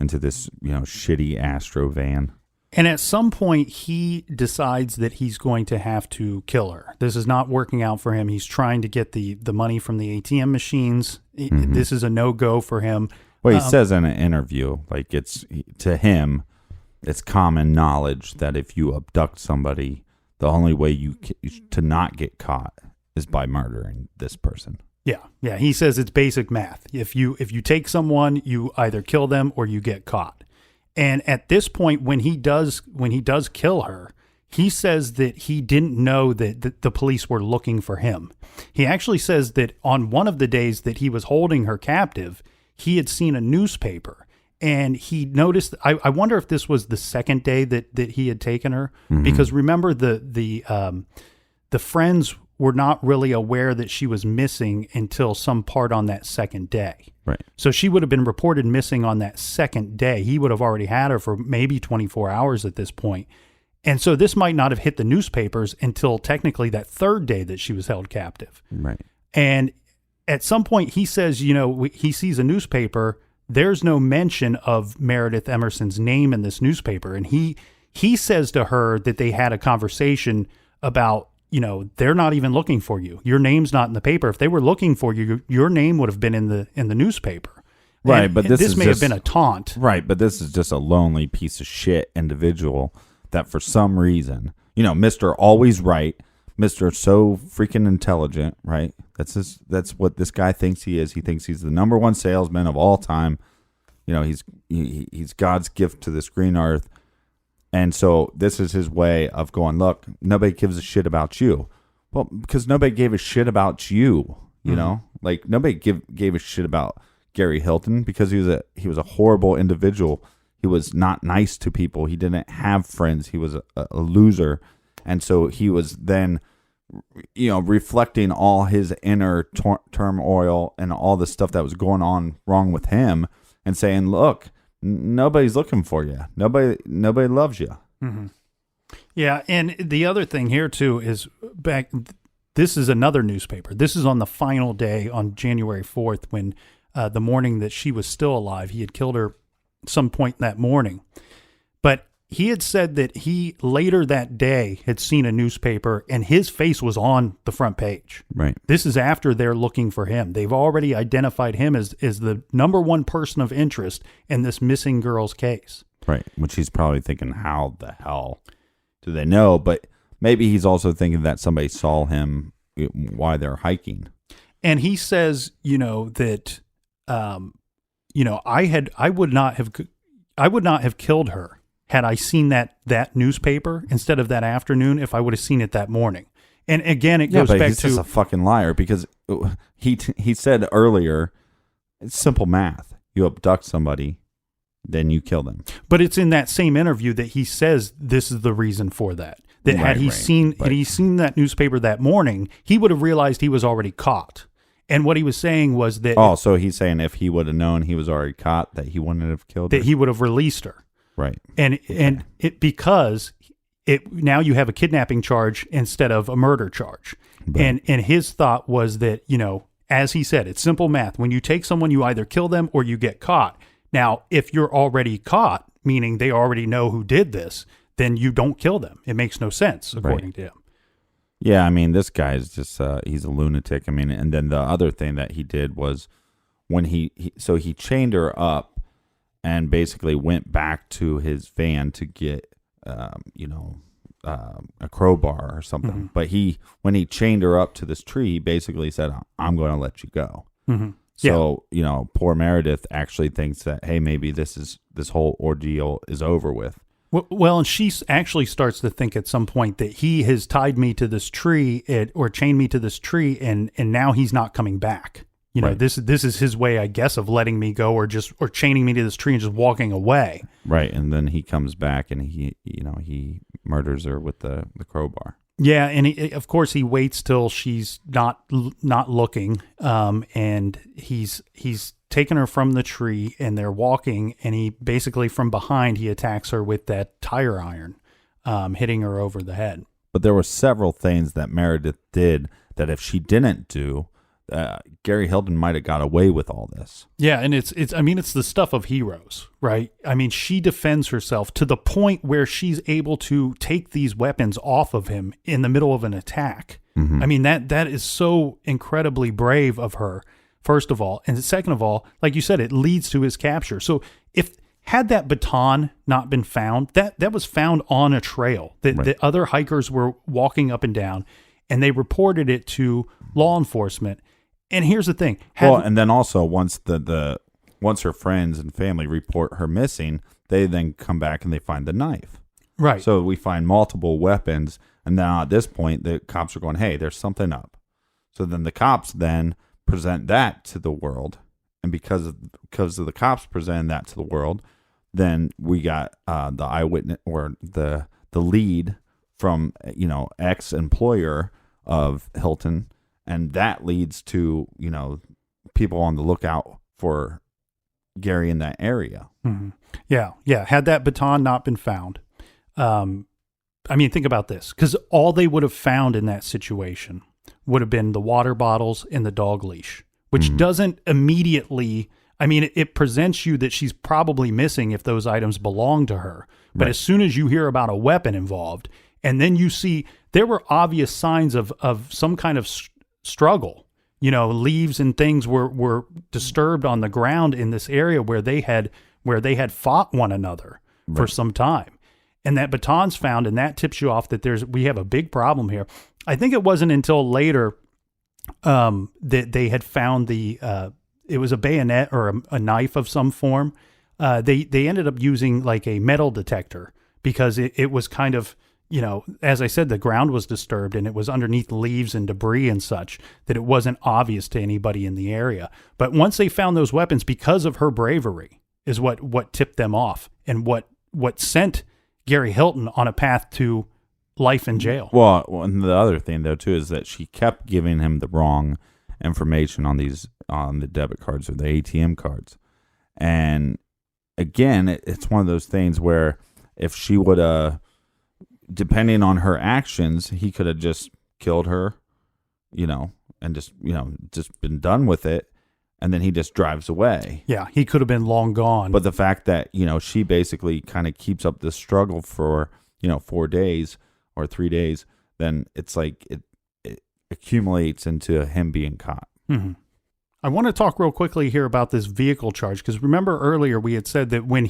into this, shitty Astro van. And at some point, he decides that he's going to have to kill her. This is not working out for him. He's trying to get the money from the ATM machines. This is a no-go for him. Well, he says in an interview, like, to him, it's common knowledge that if you abduct somebody, the only way to not get caught is by murdering this person. Yeah. He says it's basic math. If you take someone, you either kill them or you get caught. And at this point, when he does kill her, he says that he didn't know that the police were looking for him. He actually says that on one of the days that he was holding her captive, he had seen a newspaper. And he noticed, I wonder if this was the second day that he had taken her, because remember the friends were not really aware that she was missing until some part on that second day. Right. So she would have been reported missing on that second day. He would have already had her for maybe 24 hours at this point. And so this might not have hit the newspapers until technically that third day that she was held captive. Right. And at some point he says, he sees a newspaper. There's no mention of Meredith Emerson's name in this newspaper. And he says to her that they had a conversation about, they're not even looking for you. Your name's not in the paper. If they were looking for you, your name would have been in the newspaper. Right, and, but this may have been a taunt. Right, but this is just a lonely piece of shit individual that for some reason, Mr. Always Right, Mr. So freaking intelligent, right? That's what this guy thinks he is. He thinks he's the number one salesman of all time. He's God's gift to this green earth. And so this is his way of going, look, nobody gives a shit about you. Well, because nobody gave a shit about you, Like nobody gave a shit about Gary Hilton because he was a horrible individual. He was not nice to people. He didn't have friends. He was a loser. And so he was then, reflecting all his inner turmoil and all the stuff that was going on wrong with him and saying, look, nobody's looking for you. Nobody loves you. Mm-hmm. Yeah, and the other thing here too is this is another newspaper. This is on the final day on January 4th when the morning that she was still alive. He had killed her some point that morning. But he had said that he later that day had seen a newspaper and his face was on the front page. Right. This is after they're looking for him. They've already identified him as the number one person of interest in this missing girl's case. Right. Which he's probably thinking, how the hell do they know? But maybe he's also thinking that somebody saw him while they're hiking. And he says, that, I would not have killed her had I seen that newspaper instead of that afternoon if I would have seen it that morning. And again, it goes back to... he's just a fucking liar because he said earlier, it's simple math. You abduct somebody, then you kill them. But it's in that same interview that he says this is the reason for that. That had he seen that newspaper that morning, he would have realized he was already caught. And what he was saying was that... Oh, so he's saying if he would have known he was already caught, that he wouldn't have killed her? That he would have released her. Right. And because now you have a kidnapping charge instead of a murder charge. Right. And his thought was that, as he said, it's simple math. When you take someone, you either kill them or you get caught. Now, if you're already caught, meaning they already know who did this, then you don't kill them. It makes no sense, according to him. Yeah, I mean, this guy is just, he's a lunatic. I mean, and then the other thing that he did was when he chained her up and basically went back to his van to get, a crowbar or something. Mm-hmm. But when he chained her up to this tree, he basically said, I'm going to let you go. Mm-hmm. So, poor Meredith actually thinks that, hey, maybe this whole ordeal is over with. Well, and she actually starts to think at some point that he has tied me to this tree or chained me to this tree, and now he's not coming back. Right. This is his way, I guess, of letting me go or chaining me to this tree and just walking away. Right, and then he comes back and he murders her with the crowbar. Yeah, and of course he waits till she's not looking, and he's taken her from the tree, and they're walking, and he basically from behind he attacks her with that tire iron, hitting her over the head. But there were several things that Meredith did that if she didn't do, Gary Hilton might have got away with all this. Yeah, and it's the stuff of heroes, right? I mean, she defends herself to the point where she's able to take these weapons off of him in the middle of an attack. Mm-hmm. I mean, that is so incredibly brave of her, first of all. And second of all, like you said, it leads to his capture. So had that baton not been found, that was found on a trail that the other hikers were walking up and down, and they reported it to law enforcement. And here's the thing. And then also once once her friends and family report her missing, they then come back and they find the knife. Right. So we find multiple weapons, and now at this point the cops are going, "Hey, there's something up." So then the cops then present that to the world, and because of the cops presenting that to the world, then we got the eyewitness or the lead from ex-employer of Hilton. And that leads to, people on the lookout for Gary in that area. Mm-hmm. Yeah. Had that baton not been found, think about this, because all they would have found in that situation would have been the water bottles and the dog leash, which doesn't immediately, it presents you that she's probably missing if those items belong to her. But as soon as you hear about a weapon involved, and then you see there were obvious signs of some kind of struggle, leaves and things were disturbed on the ground in this area where they had where fought one another for some time. And that baton's found, and that tips you off that we have a big problem here. I think it wasn't until later that they had found it was a bayonet or a knife of some form. They ended up using like a metal detector because it was kind of, as I said, the ground was disturbed and it was underneath leaves and debris and such that it wasn't obvious to anybody in the area. But once they found those weapons, because of her bravery, is what tipped them off and what sent Gary Hilton on a path to life in jail. Well, and the other thing though too is that she kept giving him the wrong information on the debit cards or the ATM cards, and again, it's one of those things where if she would have, depending on her actions, he could have just killed her, and just been done with it. And then he just drives away. Yeah, he could have been long gone. But the fact that, she basically kind of keeps up this struggle for, 4 days or 3 days, then it's like it accumulates into him being caught. Mm-hmm. I want to talk real quickly here about this vehicle charge, because remember earlier we had said that when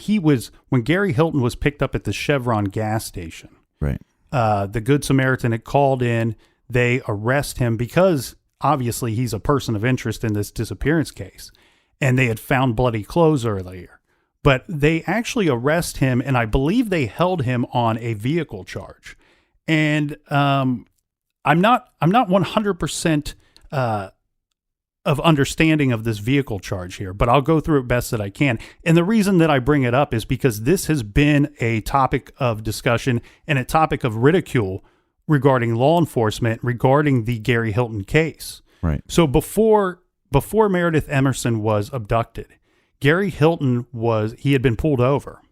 Gary Hilton was picked up at the Chevron gas station, right? The Good Samaritan had called in. They arrest him because obviously he's a person of interest in this disappearance case, and they had found bloody clothes earlier. But they actually arrest him, and I believe they held him on a vehicle charge. And I'm not 100% of understanding of this vehicle charge here, but I'll go through it best that I can. And the reason that I bring it up is because this has been a topic of discussion and a topic of ridicule regarding law enforcement, regarding the Gary Hilton case. Right. So before Meredith Emerson was abducted, Gary Hilton he had been pulled over,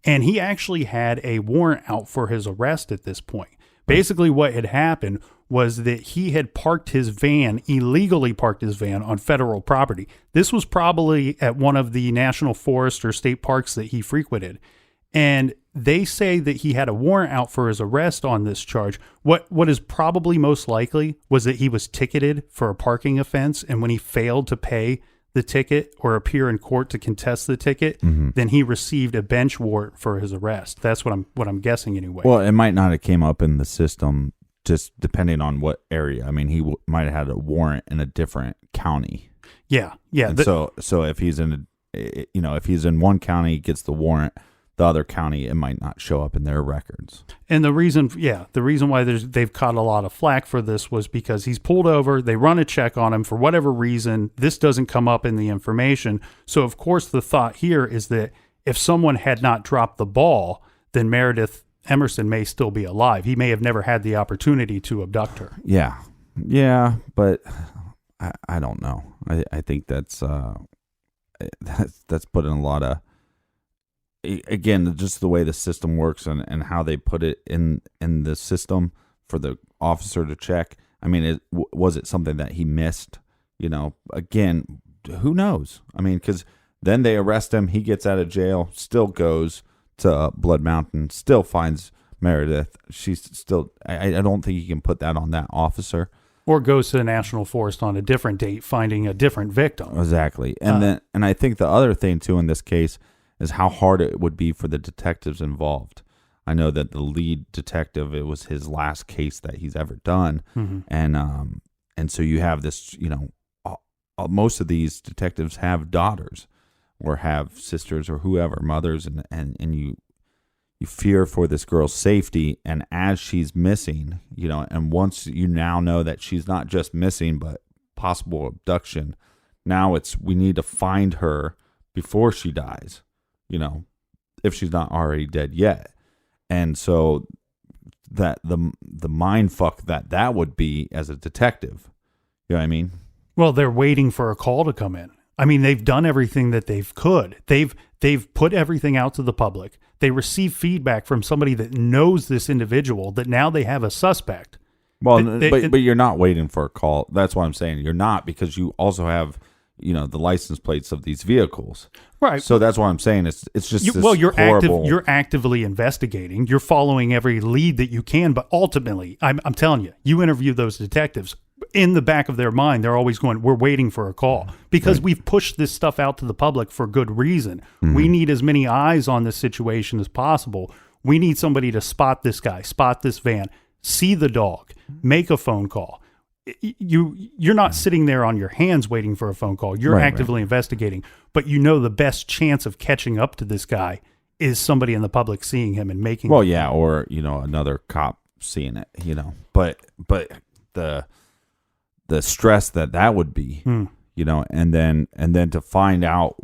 and he actually had a warrant out for his arrest at this point. Basically, what had happened was that he had illegally parked his van on federal property. This was probably at one of the national forest or state parks that he frequented. And they say that he had a warrant out for his arrest on this charge. What is probably most likely was that he was ticketed for a parking offense, and when he failed to pay the ticket or appear in court to contest the ticket, then he received a bench warrant for his arrest. That's what I'm guessing anyway. Well, it might not have came up in the system, just depending on what area. I mean, he might have had a warrant in a different county. Yeah. So if he's if he's in one county, gets the warrant, the other county, it might not show up in their records. And the reason why they've caught a lot of flack for this was because he's pulled over, they run a check on him for whatever reason, this doesn't come up in the information. So of course the thought here is that if someone had not dropped the ball, then Meredith Emerson may still be alive. He may have never had the opportunity to abduct her. Yeah, but I don't know. I think that's putting a lot of, again, just the way the system works and how they put it in the system for the officer to check. I mean, was it something that he missed? Again, who knows? I mean, because then they arrest him, he gets out of jail, still goes to Blood Mountain, still finds Meredith. She's still, I don't think you can put that on that officer. Or goes to the National Forest on a different date, finding a different victim. Exactly. And I think the other thing too in this case is how hard it would be for the detectives involved. I know that the lead detective, it was his last case that he's ever done. And so you have this, most of these detectives have daughters or have sisters or whoever, mothers, and you fear for this girl's safety. And as she's missing, and once you now know that she's not just missing, but possible abduction, now we need to find her before she dies. If she's not already dead yet. And so that the mind fuck that would be as a detective. You know what I mean? Well, they're waiting for a call to come in. I mean, they've done everything that they could. They've put everything out to the public. They receive feedback from somebody that knows this individual, that now they have a suspect. Well, but you're not waiting for a call. That's what I'm saying. You're not, because you also have the license plates of these vehicles. Right. So that's what I'm saying. It's just you're horrible. You're actively investigating. You're following every lead that you can. But ultimately, I'm telling you interview those detectives. In the back of their mind, they're always going, we're waiting for a call, because we've pushed this stuff out to the public for good reason. We need as many eyes on this situation as possible. We need somebody to spot this guy, spot this van, see the dog, make a phone call. You're not sitting there on your hands waiting for a phone call. You're actively investigating, but the best chance of catching up to this guy is somebody in the public seeing him and making. Well, yeah, or another cop seeing it. But the stress that would be, and then to find out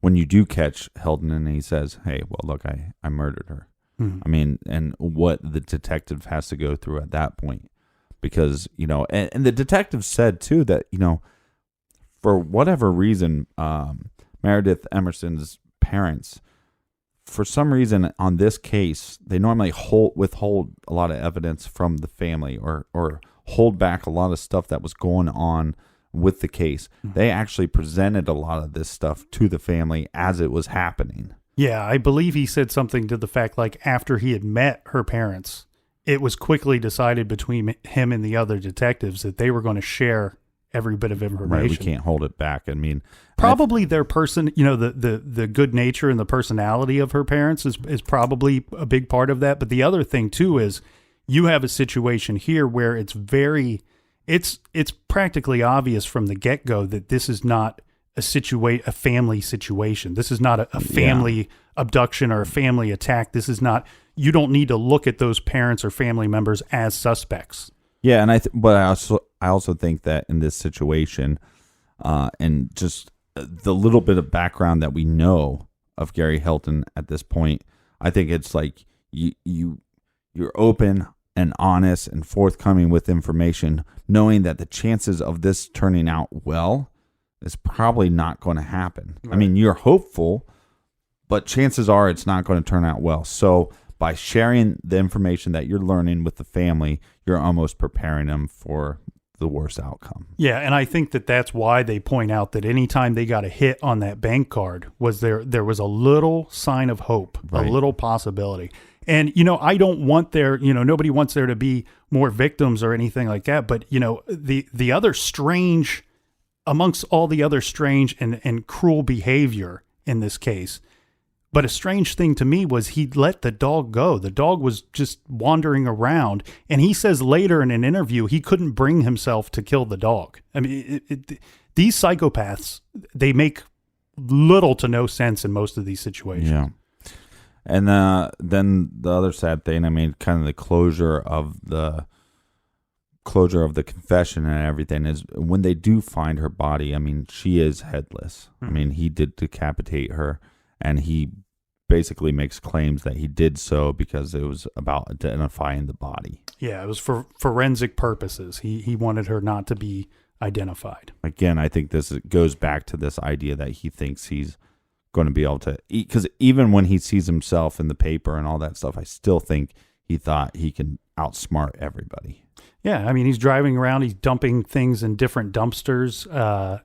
when you do catch Hilton and he says, "Hey, well, look, I murdered her." I mean, and what the detective has to go through at that point. Because, and the detective said, too, that, for whatever reason, Meredith Emerson's parents, for some reason on this case, they normally withhold a lot of evidence from the family or hold back a lot of stuff that was going on with the case. They actually presented a lot of this stuff to the family as it was happening. Yeah, I believe he said something to the fact, like, after he had met her parents, it was quickly decided between him and the other detectives that they were going to share every bit of information. Right, we can't hold it back. I mean, probably their person, the good nature and the personality of her parents is probably a big part of that. But the other thing too is you have a situation here where it's practically obvious from the get-go that this is not a family situation. This is not a family abduction or a family attack. This is not. You don't need to look at those parents or family members as suspects. Yeah, and but I also think that in this situation, and just the little bit of background that we know of Gary Hilton at this point, I think it's like you're open and honest and forthcoming with information, knowing that the chances of this turning out well is probably not going to happen. Right. I mean, you're hopeful, but chances are it's not going to turn out well. So by sharing the information that you're learning with the family, you're almost preparing them for the worst outcome. Yeah, and I think that that's why they point out that anytime they got a hit on that bank card, was there was a little sign of hope, right. A little possibility. And, I don't want nobody wants there to be more victims or anything like that. But, the other strange, amongst all the other strange and cruel behavior in this case, but a strange thing to me was he let the dog go. The dog was just wandering around. And he says later in an interview, he couldn't bring himself to kill the dog. I mean, these psychopaths, they make little to no sense in most of these situations. Yeah. And then the other sad thing, I mean, kind of the closure of the confession and everything is when they do find her body. I mean, she is headless. Mm-hmm. I mean, he did decapitate her, and he basically makes claims that he did so because it was about identifying the body. Yeah, it was for forensic purposes. He wanted her not to be identified. Again, I think this goes back to this idea that he thinks he's going to be able to eat, because even when he sees himself in the paper and all that stuff, I still think he thought he can outsmart everybody. Yeah, I mean, he's driving around, he's dumping things in different dumpsters.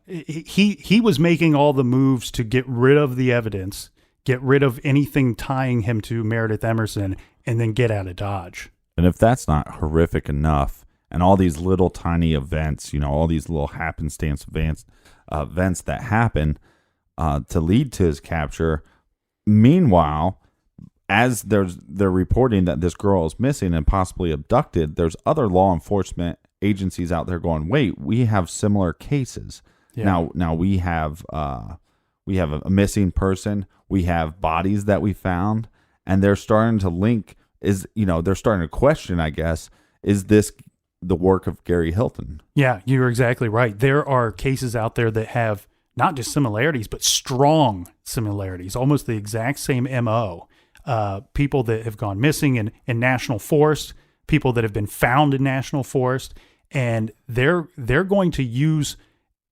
He was making all the moves to get rid of the evidence, get rid of anything tying him to Meredith Emerson, and then get out of Dodge. And if that's not horrific enough, and all these little tiny events, all these little happenstance events that happen to lead to his capture. Meanwhile, as they're reporting that this girl is missing and possibly abducted, there's other law enforcement agencies out there going, wait, we have similar cases. Yeah. Now we have a missing person, we have bodies that we found, and they're starting to link, they're starting to question, I guess, is this the work of Gary Hilton? Yeah, you're exactly right. There are cases out there that have not just similarities, but strong similarities, almost the exact same MO. People that have gone missing in national forest, people that have been found in national forest, and they're going to use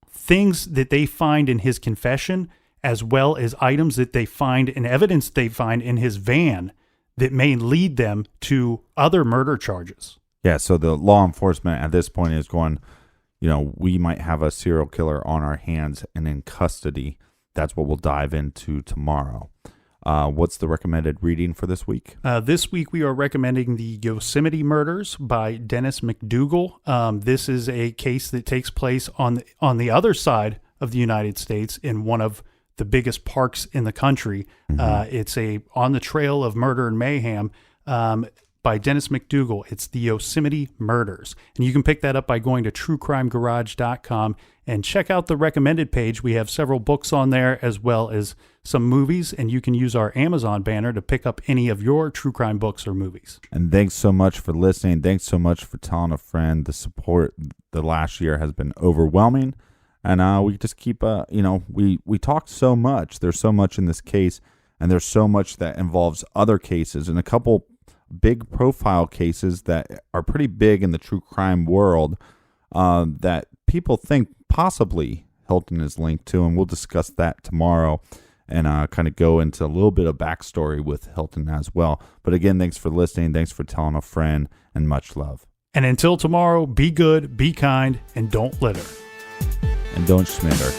things that they find in his confession, as well as items that they find and evidence they find in his van that may lead them to other murder charges. Yeah, so the law enforcement at this point is going, we might have a serial killer on our hands and in custody. That's what we'll dive into tomorrow. What's the recommended reading for this week? This week we are recommending the Yosemite Murders by Dennis McDougal. This is a case that takes place on the other side of the United States in one of the biggest parks in the country. Mm-hmm. It's on the trail of murder and mayhem. By Dennis McDougal. It's the Yosemite Murders. And you can pick that up by going to TrueCrimeGarage.com and check out the recommended page. We have several books on there as well as some movies, and you can use our Amazon banner to pick up any of your true crime books or movies. And thanks so much for listening. Thanks so much for telling a friend. The support the last year has been overwhelming. And we just keep, we talk so much. There's so much in this case, and there's so much that involves other cases and a couple big profile cases that are pretty big in the true crime world that people think possibly Hilton is linked to, and we'll discuss that tomorrow and kind of go into a little bit of backstory with Hilton as well. But again, thanks for listening, thanks for telling a friend, and much love. And until tomorrow, be good, be kind, and don't litter. And don't schmitter.